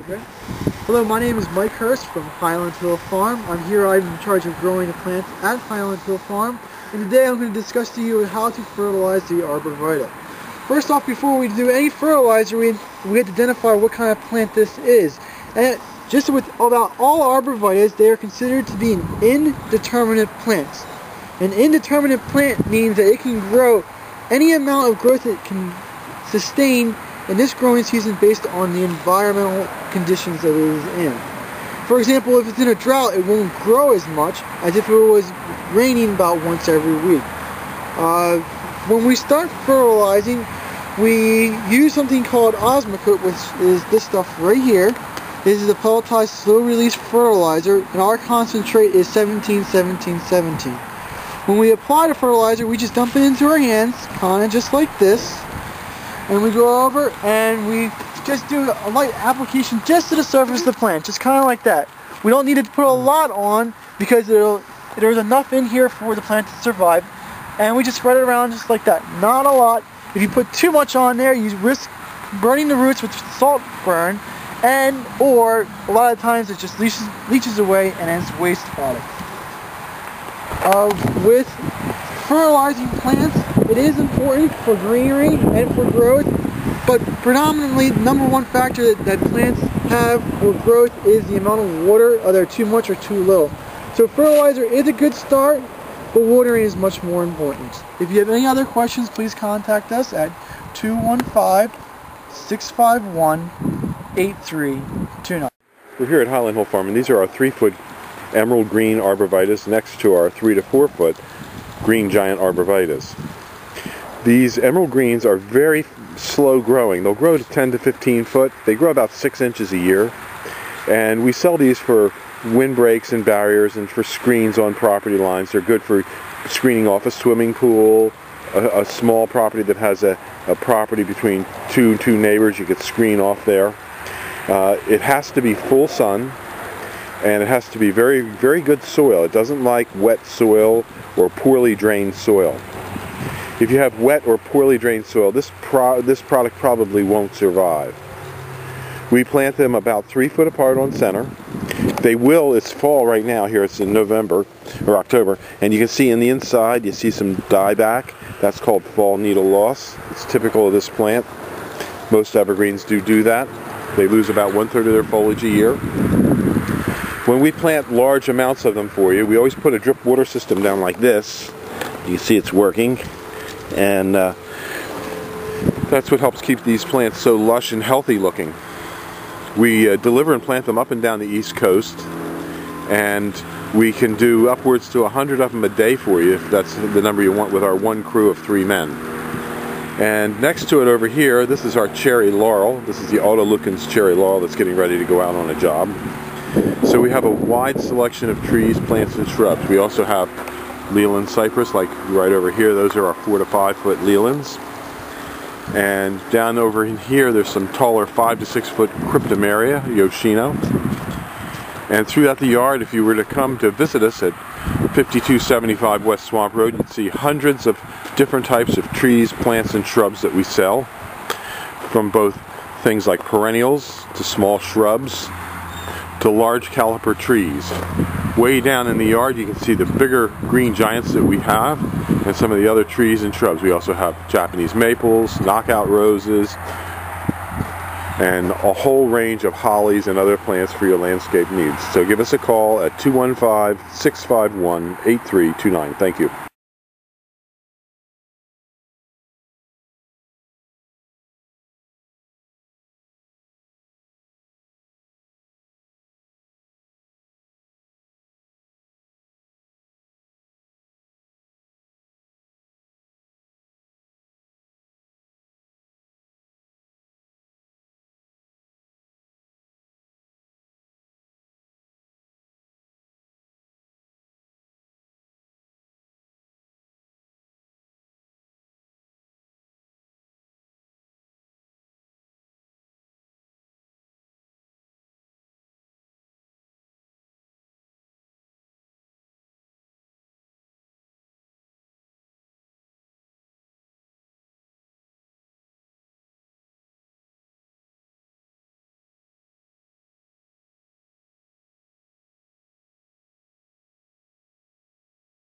Okay. Hello, my name is Mike Hurst from Highland Farm. I'm in charge of growing the plants at Highland Farm. And today I'm going to discuss to you how to fertilize the Arborvitae. First off, before we do any fertilizer, we have to identify what kind of plant this is. And just with about all Arborvitaes, they are considered to be an indeterminate plant. An indeterminate plant means that it can grow any amount of growth it can sustain in this growing season based on the environmental conditions that it is in. For example, if it's in a drought, it won't grow as much as if it was raining about once every week. When we start fertilizing, we use something called Osmocote, which is this stuff right here. This is a pelletized slow-release fertilizer, and our concentrate is 17-17-17. When we apply the fertilizer, we just dump it into our hands, kind of just like this. And we go over and we just do a light application just to the surface of the plant, just kind of like that. We don't need to put a lot on because there's enough in here for the plant to survive. And we just spread it around just like that. Not a lot. If you put too much on there, you risk burning the roots with salt burn, or a lot of times it just leaches away and ends waste product. With fertilizing plants, it is important for greenery and for growth, but predominantly the number one factor that plants have for growth is the amount of water, either too much or too little. So fertilizer is a good start, but watering is much more important. If you have any other questions, please contact us at 215-651-8329. We're here at Highland Hill Farm, and these are our 3-foot emerald green arborvitaes next to our 3 to 4 foot green giant arborvitaes. These emerald greens are very slow growing. They'll grow to 10 to 15 foot. They grow about 6 inches a year. And we sell these for windbreaks and barriers and for screens on property lines. They're good for screening off a swimming pool, a small property that has a property between two neighbors. You could screen off there. It has to be full sun, and it has to be very, very good soil. It doesn't like wet soil or poorly drained soil. If you have wet or poorly drained soil, this product probably won't survive. We plant them about 3 foot apart on center. They will, it's fall right now, here it's in November or October, and you can see in the inside, you see some dieback. That's called fall needle loss. It's typical of this plant. Most evergreens do that. They lose about 1/3 of their foliage a year. When we plant large amounts of them for you, we always put a drip water system down like this. You can see it's working, and that's what helps keep these plants so lush and healthy looking. We deliver and plant them up and down the East Coast, and we can do upwards to 100 of them a day for you if that's the number you want, with our one crew of 3 men. And next to it over here, this is our cherry laurel. This is the Autolukens cherry laurel that's getting ready to go out on a job. So we have a wide selection of trees, plants, and shrubs. We also have Leland cypress, like right over here. Those are our 4 to 5 foot Lelands. And down over in here, there's some taller 5 to 6 foot Cryptomeria, Yoshino. And throughout the yard, if you were to come to visit us at 5275 West Swamp Road, you'd see hundreds of different types of trees, plants, and shrubs that we sell, from both things like perennials to small shrubs to large caliper trees. Way down in the yard, you can see the bigger green giants that we have, and some of the other trees and shrubs. We also have Japanese maples, knockout roses, and a whole range of hollies and other plants for your landscape needs. So give us a call at 215-651-8329. Thank you.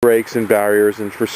breaks and barriers and for